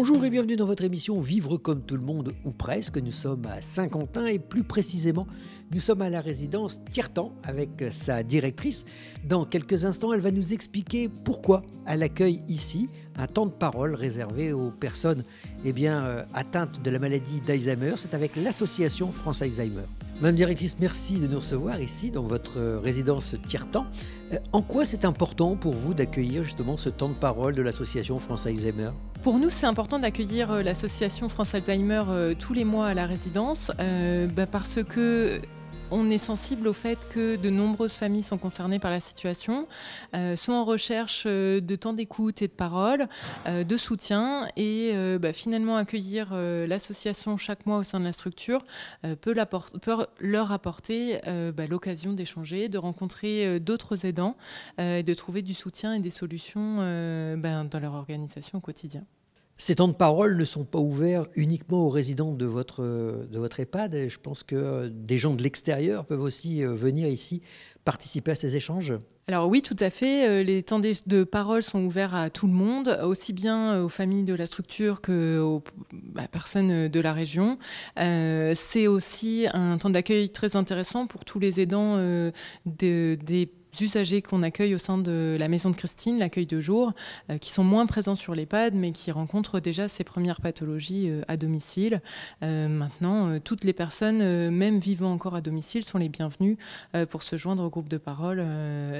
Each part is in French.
Bonjour et bienvenue dans votre émission Vivre comme tout le monde ou presque. Nous sommes à Saint-Quentin et plus précisément, nous sommes à la résidence Tiertan avec sa directrice. Dans quelques instants, elle va nous expliquer pourquoi elle accueille ici un temps de parole réservé aux personnes atteintes de la maladie d'Alzheimer. C'est avec l'association France Alzheimer. Madame directrice, merci de nous recevoir ici dans votre résidence Tiertan. En quoi c'est important pour vous d'accueillir justement ce temps de parole de l'association France Alzheimer ? Pour nous, c'est important d'accueillir l'association France Alzheimer tous les mois à la résidence parce que on est sensible au fait que de nombreuses familles sont concernées par la situation, sont en recherche de temps d'écoute et de parole, de soutien et finalement accueillir l'association chaque mois au sein de la structure peut leur apporter l'occasion d'échanger, de rencontrer d'autres aidants, de trouver du soutien et des solutions dans leur organisation au quotidien. Ces temps de parole ne sont pas ouverts uniquement aux résidents de votre EHPAD. Et je pense que des gens de l'extérieur peuvent aussi venir ici participer à ces échanges. Alors oui, tout à fait. Les temps de parole sont ouverts à tout le monde, aussi bien aux familles de la structure qu'aux personnes de la région. C'est aussi un temps d'accueil très intéressant pour tous les aidants des usagers qu'on accueille au sein de la maison de Christine, l'accueil de jour, qui sont moins présents sur l'EHPAD, mais qui rencontrent déjà ces premières pathologies à domicile. Maintenant, toutes les personnes, même vivant encore à domicile, sont les bienvenues pour se joindre au groupe de parole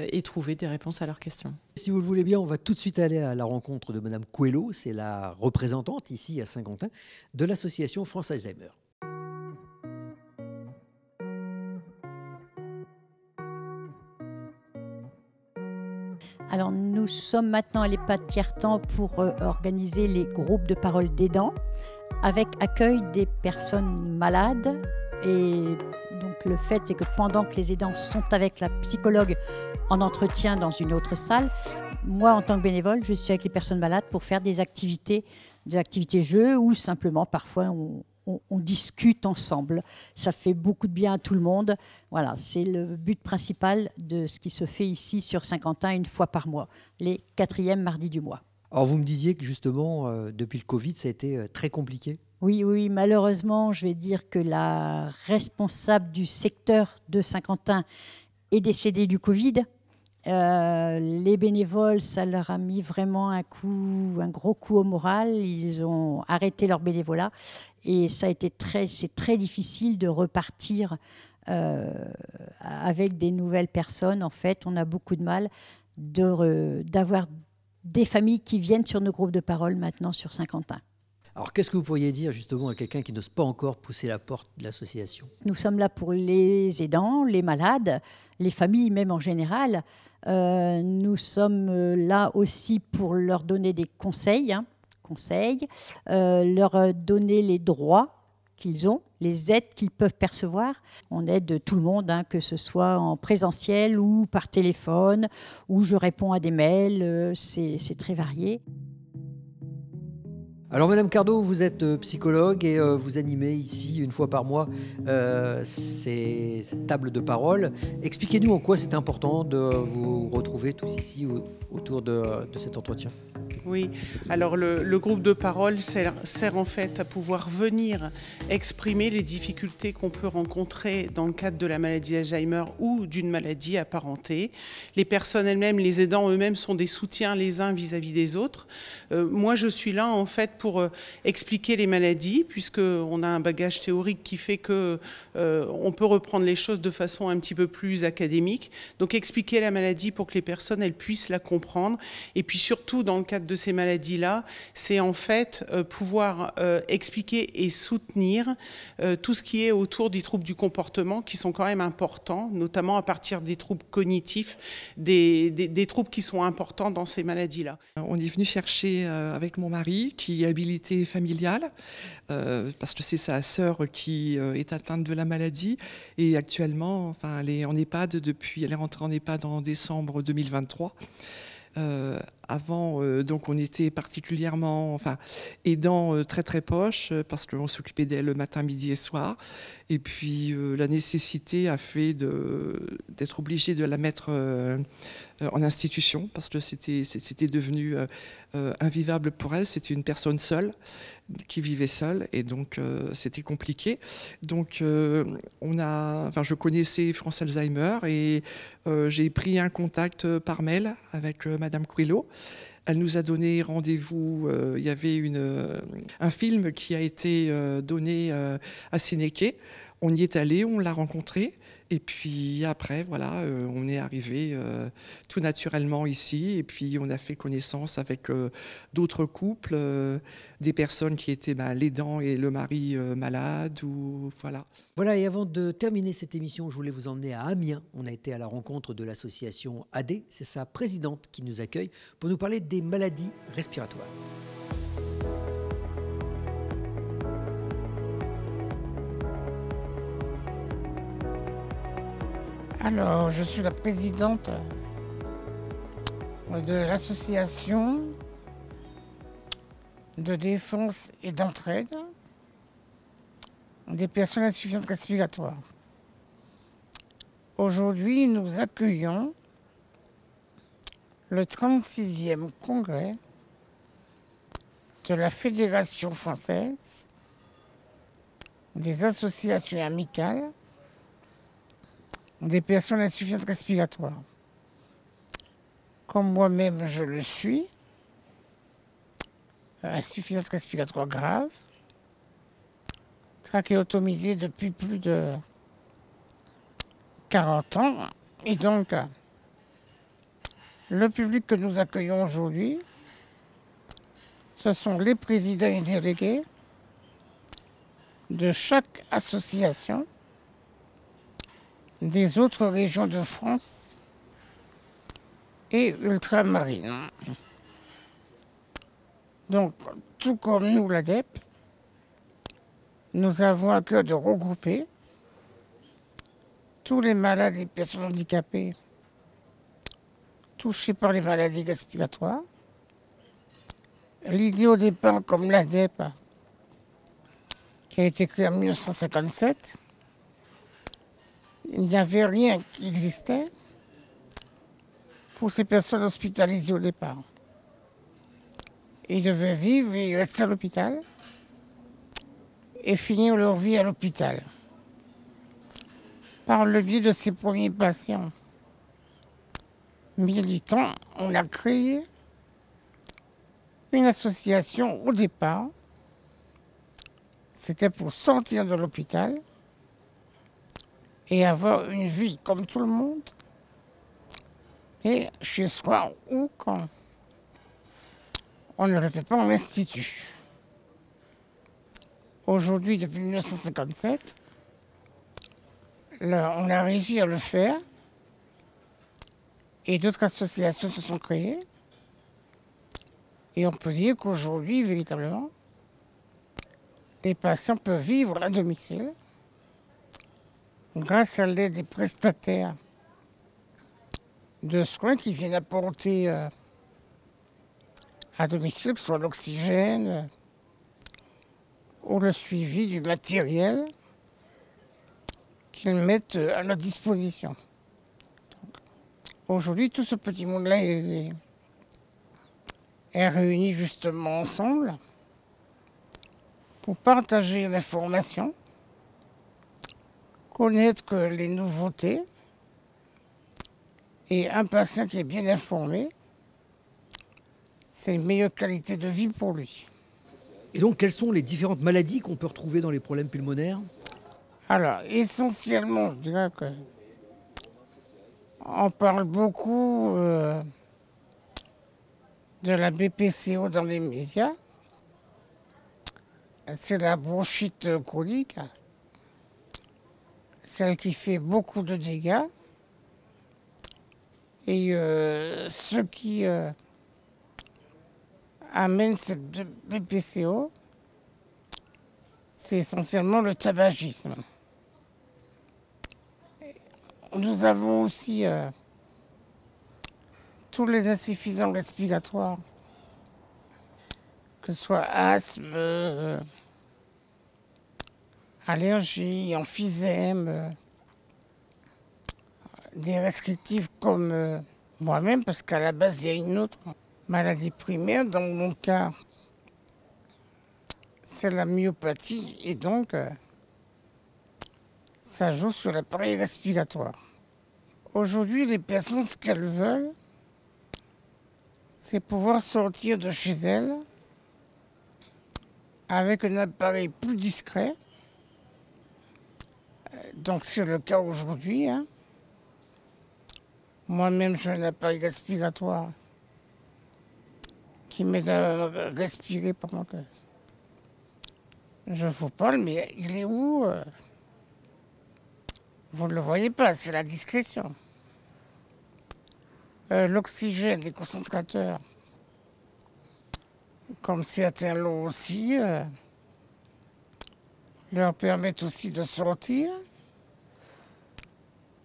et trouver des réponses à leurs questions. Si vous le voulez bien, on va tout de suite aller à la rencontre de Madame Coelho, c'est la représentante ici à Saint-Quentin de l'association France Alzheimer. Alors nous sommes maintenant à l'EHPAD Tiertan pour organiser les groupes de parole d'aidants avec accueil des personnes malades. Et donc le fait, c'est que pendant que les aidants sont avec la psychologue en entretien dans une autre salle, moi en tant que bénévole, je suis avec les personnes malades pour faire des activités jeux ou simplement parfois on discute ensemble. Ça fait beaucoup de bien à tout le monde. Voilà, c'est le but principal de ce qui se fait ici sur Saint-Quentin une fois par mois, les 4e mardis du mois. Alors vous me disiez que justement, depuis le Covid, ça a été très compliqué. Oui, malheureusement, je vais dire que la responsable du secteur de Saint-Quentin est décédée du Covid. Les bénévoles, ça leur a mis vraiment un gros coup au moral. Ils ont arrêté leur bénévolat et ça a été c'est très difficile de repartir avec des nouvelles personnes. En fait, on a beaucoup de mal d'avoir des familles qui viennent sur nos groupes de parole maintenant sur Saint-Quentin. Alors, qu'est-ce que vous pourriez dire justement à quelqu'un qui n'ose pas encore pousser la porte de l'association ? Nous sommes là pour les aidants, les malades, les familles même en général. Nous sommes là aussi pour leur donner des conseils, leur donner les droits qu'ils ont, les aides qu'ils peuvent percevoir. On aide tout le monde, que ce soit en présentiel ou par téléphone, ou je réponds à des mails, c'est très varié. Alors Madame Cardo, vous êtes psychologue et vous animez ici une fois par mois cette table de parole. Expliquez-nous en quoi c'est important de vous retrouver tous ici autour de cet entretien. Oui, alors le groupe de parole sert en fait à pouvoir venir exprimer les difficultés qu'on peut rencontrer dans le cadre de la maladie Alzheimer ou d'une maladie apparentée. Les personnes elles-mêmes, les aidants eux-mêmes sont des soutiens les uns vis-à-vis des autres. Moi, je suis là en fait pour expliquer les maladies, puisqu'on a un bagage théorique qui fait qu'on peut reprendre les choses de façon un petit peu plus académique. Donc expliquer la maladie pour que les personnes elles puissent la comprendre. Et puis surtout, dans le cadre de ces maladies-là, c'est en fait pouvoir expliquer et soutenir tout ce qui est autour des troubles du comportement qui sont quand même importants, notamment à partir des troubles cognitifs, des troubles qui sont importants dans ces maladies-là. On est venu chercher avec mon mari qui est habilité familial parce que c'est sa sœur qui est atteinte de la maladie et actuellement, elle est en EHPAD elle est rentrée en EHPAD en décembre 2023. Avant, donc on était particulièrement, enfin, aidants très très proches parce qu'on s'occupait d'elle le matin, midi et soir. Et puis la nécessité a fait d'être obligé de la mettre en institution parce que c'était devenu invivable pour elle. C'était une personne seule qui vivait seule et donc c'était compliqué. Donc je connaissais France Alzheimer et j'ai pris un contact par mail avec Madame Couillot. Elle nous a donné rendez-vous. Il y avait un film qui a été donné à Sénéqué. On y est allé, on l'a rencontré. Et puis après, voilà, on est arrivé tout naturellement ici. Et puis on a fait connaissance avec d'autres couples, des personnes qui étaient l'aidant et le mari malade. Voilà. Voilà, et avant de terminer cette émission, je voulais vous emmener à Amiens. On a été à la rencontre de l'association AD. C'est sa présidente qui nous accueille pour nous parler des maladies respiratoires. Alors, je suis la présidente de l'association de défense et d'entraide des personnes insuffisantes respiratoires. Aujourd'hui, nous accueillons le 36e congrès de la Fédération française des associations amicales des personnes insuffisantes respiratoires. Comme moi-même je le suis, insuffisante respiratoire grave, trachéotomisée depuis plus de 40 ans. Et donc, le public que nous accueillons aujourd'hui, ce sont les présidents et délégués de chaque association des autres régions de France et ultramarines. Donc, tout comme nous, l'ADEP, nous avons à cœur de regrouper tous les malades et personnes handicapées touchés par les maladies respiratoires. L'idée au départ, comme l'ADEP, qui a été créée en 1957, il n'y avait rien qui existait pour ces personnes hospitalisées au départ. Ils devaient vivre et rester à l'hôpital et finir leur vie à l'hôpital. Par le biais de ces premiers patients militants, on a créé une association au départ. C'était pour sortir de l'hôpital et avoir une vie comme tout le monde, et chez soi ou quand on ne le fait pas en institut. Aujourd'hui, depuis 1957, on a réussi à le faire et d'autres associations se sont créées. Et on peut dire qu'aujourd'hui, véritablement, les patients peuvent vivre à domicile grâce à l'aide des prestataires de soins qui viennent apporter à domicile, que ce soit l'oxygène ou le suivi du matériel qu'ils mettent à notre disposition. Aujourd'hui, tout ce petit monde-là est réuni justement ensemble pour partager l'information, connaître les nouveautés, et un patient qui est bien informé, c'est une meilleure qualité de vie pour lui. Et donc, quelles sont les différentes maladies qu'on peut retrouver dans les problèmes pulmonaires ? Alors, essentiellement, je dirais que on parle beaucoup de la BPCO dans les médias. C'est la bronchite chronique, celle qui fait beaucoup de dégâts. Et ce qui amène cette BPCO, c'est essentiellement le tabagisme. Nous avons aussi tous les insuffisants respiratoires, que ce soit asthme, allergie, emphysème, des restrictifs comme moi-même, parce qu'à la base, il y a une autre maladie primaire. Dans mon cas, c'est la myopathie, et donc ça joue sur l'appareil respiratoire. Aujourd'hui, les personnes, ce qu'elles veulent, c'est pouvoir sortir de chez elles avec un appareil plus discret. Donc c'est le cas aujourd'hui. Hein. Moi-même, j'ai un appareil respiratoire qui m'aide à respirer pendant que je vous parle, mais il est où vous ne le voyez pas, c'est la discrétion. L'oxygène, les concentrateurs, comme certains l'ont aussi, leur permettent aussi de sortir.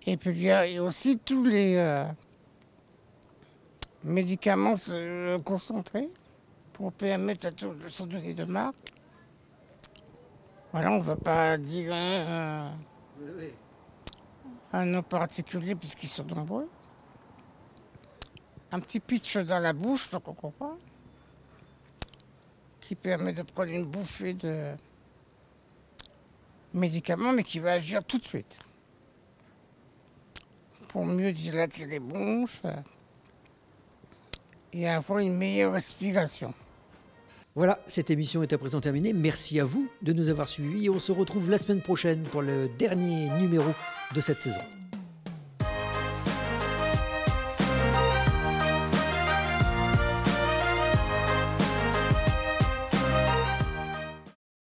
Et puis il y a aussi tous les médicaments concentrés pour permettre à tout de se donner de marque. Voilà, on ne va pas dire un nom particulier puisqu'ils sont nombreux. Un petit pitch dans la bouche, donc on comprend, qui permet de prendre une bouffée de médicaments, mais qui va agir tout de suite pour mieux dilater les bronches et avoir une meilleure respiration. Voilà, cette émission est à présent terminée. Merci à vous de nous avoir suivis et on se retrouve la semaine prochaine pour le dernier numéro de cette saison.